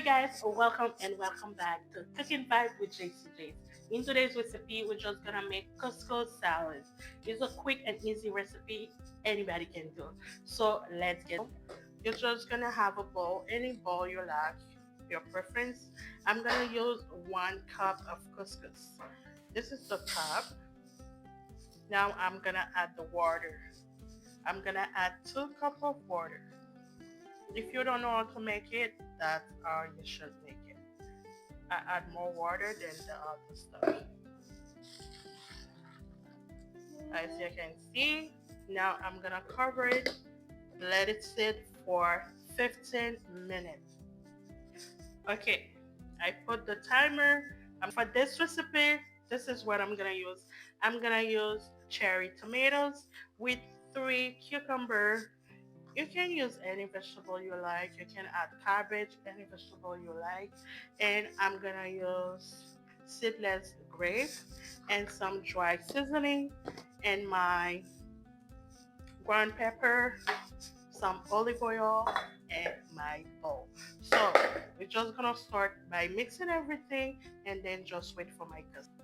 Hey guys, welcome and welcome back to Cooking Vibe with Jaycejayce. In today's recipe, we're just gonna make couscous salad. It's a quick and easy recipe anybody can do. So let's get. You're just gonna have a bowl, any bowl you like, your preference. I'm gonna use 1 cup of couscous. This is the cup. Now I'm gonna add the water. I'm gonna add 2 cups of water. If you don't know how to make it, that's how you should make it. I add more water than the other stuff. As you can see, now I'm gonna cover it, let it sit for 15 minutes. Okay, I put the timer. For this recipe, this is what I'm gonna use. I'm gonna use cherry tomatoes with 3 cucumber. You can use any vegetable you like. You can add cabbage, any vegetable you like. And I'm gonna use seedless grape and some dry seasoning and my ground pepper, some olive oil, and my bowl. So we're just gonna start by mixing everything and then just wait for my custard.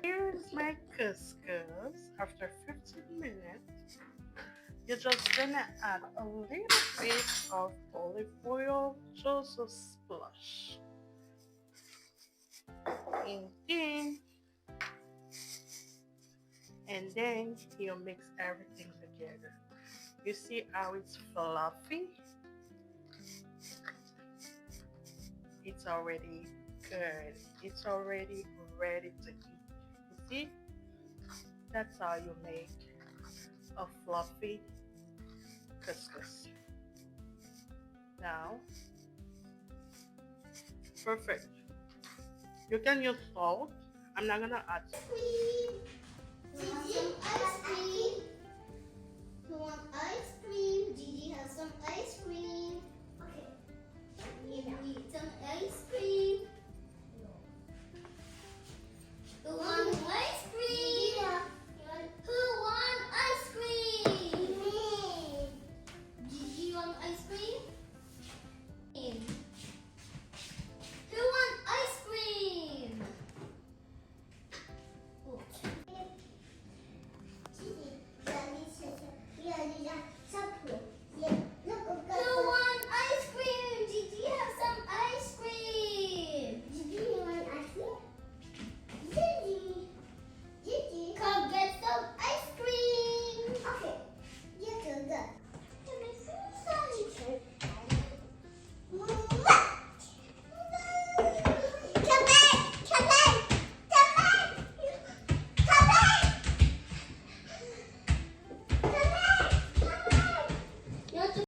Here's my couscous. After 15 minutes, you're just gonna add a little bit of olive oil, just a splash. And then, and then you mix everything together. You see how it's fluffy? It's already good. It's already ready to eat. You see? That's how you make a fluffy couscous. Now, perfect. You can use salt. I'm not gonna add salt.